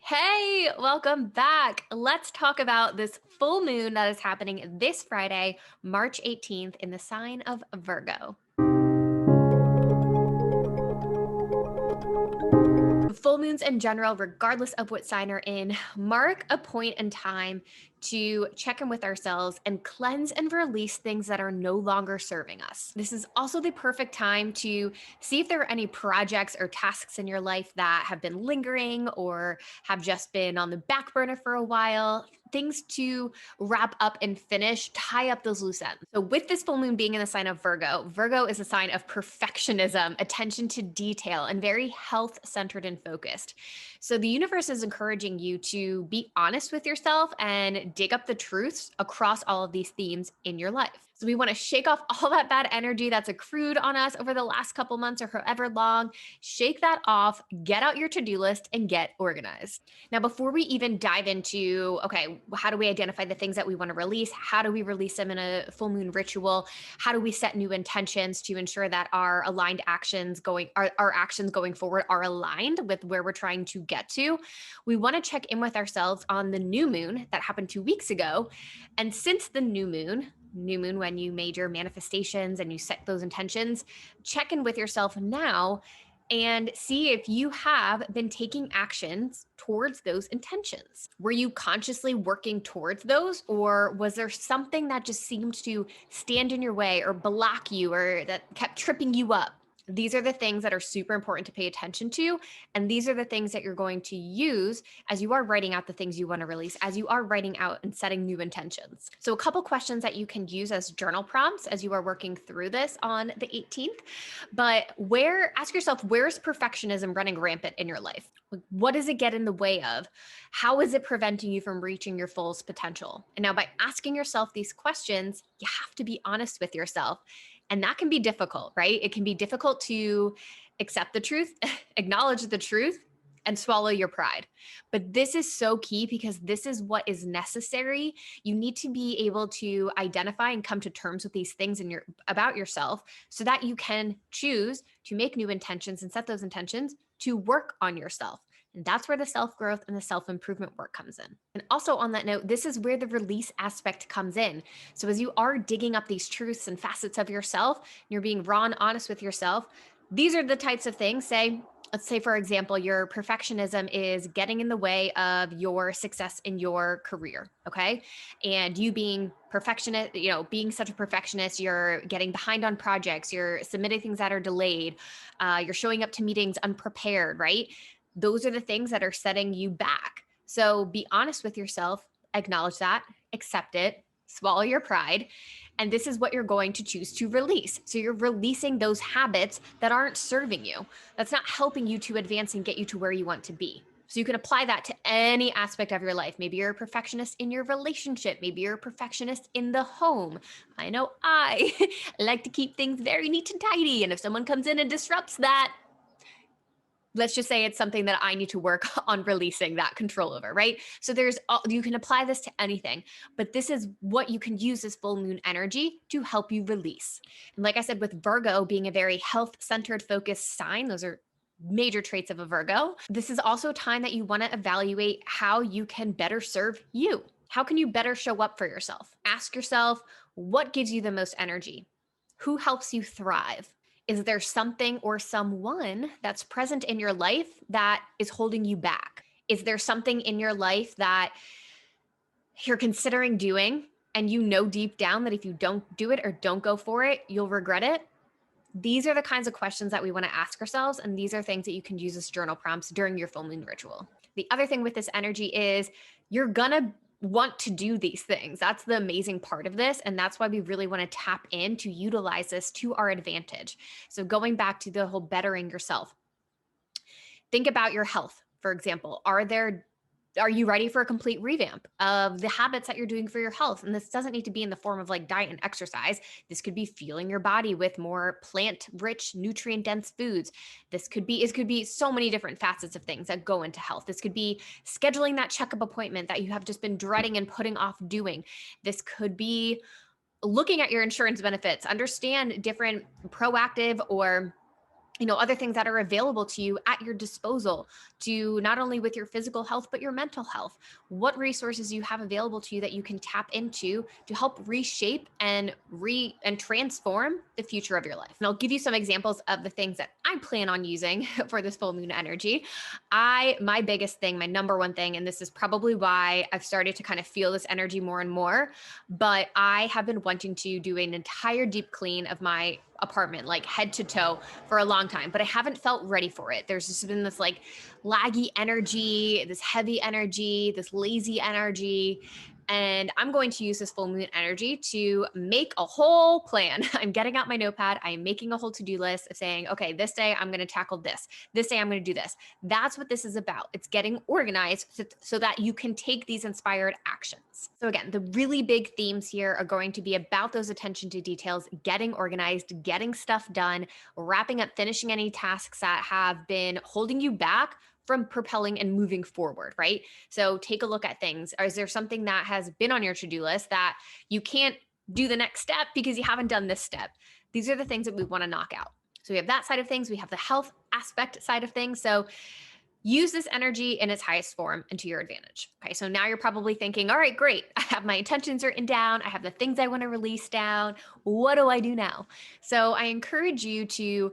Hey, welcome back. Let's talk about this full moon that is happening this Friday, March 18th, in the sign of Virgo. Full moons in general, regardless of what sign are in, mark a point in time to check in with ourselves and cleanse and release things that are no longer serving us. This is also the perfect time to see if there are any projects or tasks in your life that have been lingering or have just been on the back burner for a while. Things to wrap up and finish, tie up those loose ends. So, with this full moon being in the sign of Virgo, Virgo is a sign of perfectionism, attention to detail, and very health centered and focused. So, the universe is encouraging you to be honest with yourself and dig up the truths across all of these themes in your life. So, we want to shake off all that bad energy that's accrued on us over the last couple months or however long. Shake that off, get out your to do list, and get organized. Now, before we even dive into, okay, how do we identify the things that we want to release? How do we release them in a full moon ritual? How do we set new intentions to ensure that our actions going forward are aligned with where we're trying to get to? We want to check in with ourselves on the new moon that happened 2 weeks ago. And since the new moon when you made your manifestations and you set those intentions, check in with yourself now and see if you have been taking actions towards those intentions. Were you consciously working towards those, or was there something that just seemed to stand in your way or block you or that kept tripping you up? These are the things that are super important to pay attention to. And these are the things that you're going to use as you are writing out the things you want to release, as you are writing out and setting new intentions. So, a couple questions that you can use as journal prompts as you are working through this on the 18th. But ask yourself, where's perfectionism running rampant in your life? What does it get in the way of? How is it preventing you from reaching your fullest potential? And now, by asking yourself these questions, you have to be honest with yourself. And that can be difficult, right? It can be difficult to accept the truth, acknowledge the truth, and swallow your pride. But this is so key because this is what is necessary. You need to be able to identify and come to terms with these things about yourself so that you can choose to make new intentions and set those intentions to work on yourself. And that's where the self growth and the self improvement work comes in. And also, on that note, this is where the release aspect comes in. So, as you are digging up these truths and facets of yourself, and you're being raw and honest with yourself, these are the types of things, let's say, for example, your perfectionism is getting in the way of your success in your career. Okay. And you being perfectionist, being such a perfectionist, you're getting behind on projects, you're submitting things that are delayed, you're showing up to meetings unprepared, right? Those are the things that are setting you back. So be honest with yourself, acknowledge that, accept it, swallow your pride. And this is what you're going to choose to release. So you're releasing those habits that aren't serving you, that's not helping you to advance and get you to where you want to be. So you can apply that to any aspect of your life. Maybe you're a perfectionist in your relationship. Maybe you're a perfectionist in the home. I know I like to keep things very neat and tidy. And if someone comes in and disrupts that, let's just say it's something that I need to work on releasing that control over, right? So you can apply this to anything, but this is what you can use this full moon energy to help you release. And like I said, with Virgo being a very health centered focused sign, those are major traits of a Virgo. This is also a time that you want to evaluate how you can better serve you. How can you better show up for yourself? Ask yourself, what gives you the most energy? Who helps you thrive? Is there something or someone that's present in your life that is holding you back? Is there something in your life that you're considering doing and you know deep down that if you don't do it or don't go for it, you'll regret it? These are the kinds of questions that we want to ask ourselves. And these are things that you can use as journal prompts during your full moon ritual. The other thing with this energy is you're going to want to do these things. That's the amazing part of this. And that's why we really want to tap in to utilize this to our advantage. So going back to the whole bettering yourself, think about your health, for example. Are you ready for a complete revamp of the habits that you're doing for your health? And this doesn't need to be in the form of like diet and exercise. This could be fueling your body with more plant-rich, nutrient-dense foods. It could be so many different facets of things that go into health. This could be scheduling that checkup appointment that you have just been dreading and putting off doing. This could be looking at your insurance benefits, understand different proactive or other things that are available to you at your disposal to not only with your physical health, but your mental health. What resources you have available to you that you can tap into to help reshape and transform the future of your life. And I'll give you some examples of the things that I plan on using for this full moon energy. My biggest thing, my number one thing, and this is probably why I've started to kind of feel this energy more and more, but I have been wanting to do an entire deep clean of my apartment, like head to toe, for a long time, but I haven't felt ready for it. There's just been this like laggy energy, this heavy energy, this lazy energy. And I'm going to use this full moon energy to make a whole plan. I'm getting out my notepad. I'm making a whole to-do list of saying, okay, this day I'm going to tackle this. This day I'm going to do this. That's what this is about. It's getting organized so that you can take these inspired actions. So again, the really big themes here are going to be about those attention to details, getting organized, getting stuff done, wrapping up, finishing any tasks that have been holding you back from propelling and moving forward, right? So take a look at things. Is there something that has been on your to-do list that you can't do the next step because you haven't done this step? These are the things that we want to knock out. So we have that side of things. We have the health aspect side of things. So use this energy in its highest form and to your advantage. Okay, so now you're probably thinking, all right, great. I have my intentions written down. I have the things I want to release down. What do I do now? So I encourage you to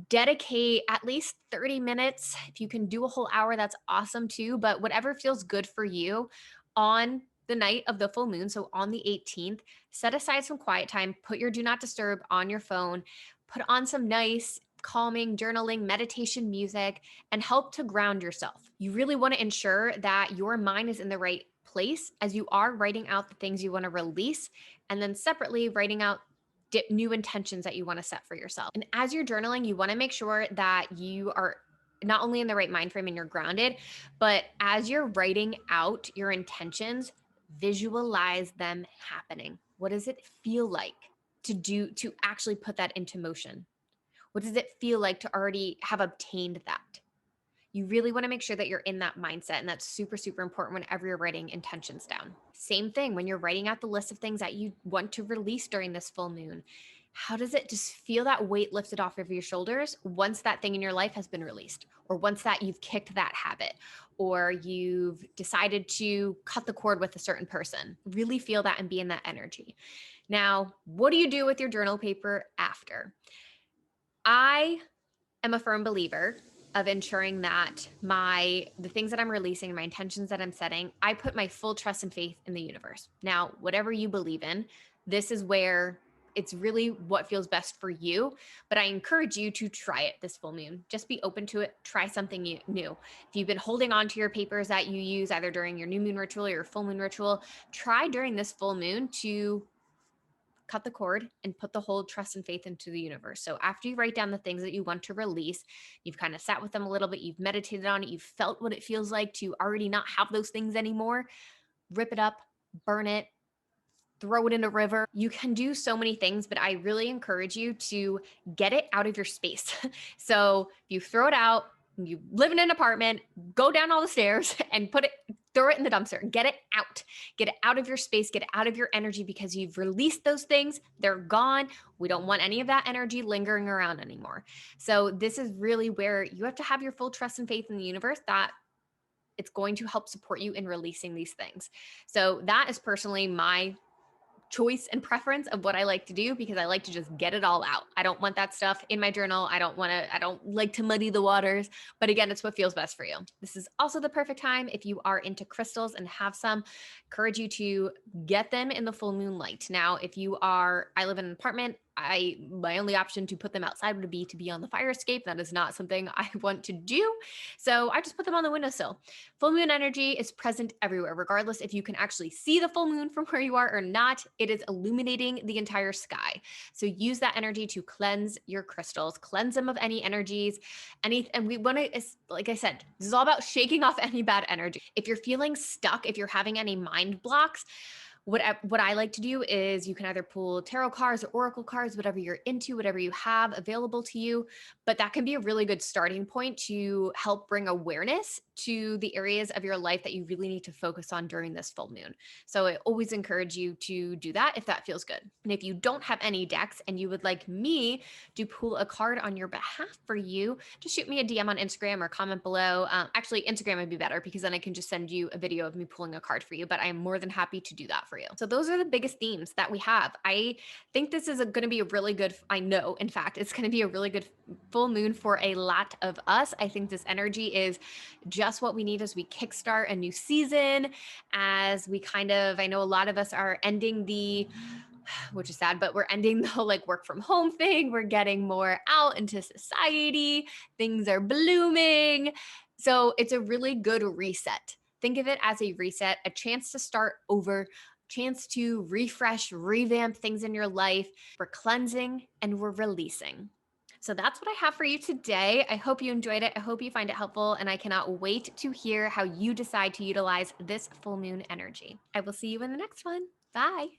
dedicate at least 30 minutes. If you can do a whole hour, that's awesome too. But whatever feels good for you on the night of the full moon, so on the 18th, set aside some quiet time, put your do not disturb on your phone, put on some nice, calming, journaling, meditation music, and help to ground yourself. You really want to ensure that your mind is in the right place as you are writing out the things you want to release, and then separately writing out new intentions that you want to set for yourself. And as you're journaling, you want to make sure that you are not only in the right mind frame and you're grounded, but as you're writing out your intentions, visualize them happening. What does it feel like to actually put that into motion? What does it feel like to already have obtained that? You really want to make sure that you're in that mindset. And that's super, super important whenever you're writing intentions down. Same thing when you're writing out the list of things that you want to release during this full moon. How does it just feel that weight lifted off of your shoulders once that thing in your life has been released, or once that you've kicked that habit, or you've decided to cut the cord with a certain person? Really feel that and be in that energy. Now, what do you do with your journal paper after? I am a firm believer of ensuring that the things that I'm releasing, my intentions that I'm setting, I put my full trust and faith in the universe. Now, whatever you believe in, this is where it's really what feels best for you. But I encourage you to try it this full moon. Just be open to it. Try something new. If you've been holding on to your papers that you use either during your new moon ritual or your full moon ritual, try during this full moon to cut the cord and put the whole trust and faith into the universe. So after you write down the things that you want to release, you've kind of sat with them a little bit, you've meditated on it, you've felt what it feels like to already not have those things anymore, rip it up, burn it, throw it in a river. You can do so many things, but I really encourage you to get it out of your space. So you throw it out, you live in an apartment, go down all the stairs and throw it in the dumpster. Get it out. Get it out of your space, get it out of your energy, because you've released those things. They're gone. We don't want any of that energy lingering around anymore. So this is really where you have to have your full trust and faith in the universe that it's going to help support you in releasing these things. So that is personally my choice and preference of what I like to do, because I like to just get it all out. I don't want that stuff in my journal. I don't like to muddy the waters, but again, it's what feels best for you. This is also the perfect time if you are into crystals and have some, encourage you to get them in the full moon light. Now, I live in an apartment. My only option to put them outside would be to be on the fire escape. That is not something I want to do. So I just put them on the windowsill. Full moon energy is present everywhere, regardless if you can actually see the full moon from where you are or not. It is illuminating the entire sky. So use that energy to cleanse your crystals, cleanse them of any energies, and we want to, like I said, this is all about shaking off any bad energy. If you're feeling stuck, if you're having any mind blocks, What I like to do is you can either pull tarot cards or oracle cards, whatever you're into, whatever you have available to you. But that can be a really good starting point to help bring awareness to the areas of your life that you really need to focus on during this full moon. So I always encourage you to do that if that feels good. And if you don't have any decks and you would like me to pull a card on your behalf for you, just shoot me a DM on Instagram or comment below. Actually, Instagram would be better because then I can just send you a video of me pulling a card for you. But I am more than happy to do that for you. So those are the biggest themes that we have. I think this is going to be a really good, I know, in fact, it's going to be a really good full moon for a lot of us. I think this energy is just what we need as we kickstart a new season, as we kind of, I know a lot of us are ending which is sad, but we're ending the whole like work from home thing. We're getting more out into society. Things are blooming. So it's a really good reset. Think of it as a reset, a chance to start over, chance to refresh, revamp things in your life. We're cleansing and we're releasing. So that's what I have for you today. I hope you enjoyed it. I hope you find it helpful, and I cannot wait to hear how you decide to utilize this full moon energy. I will see you in the next one. Bye.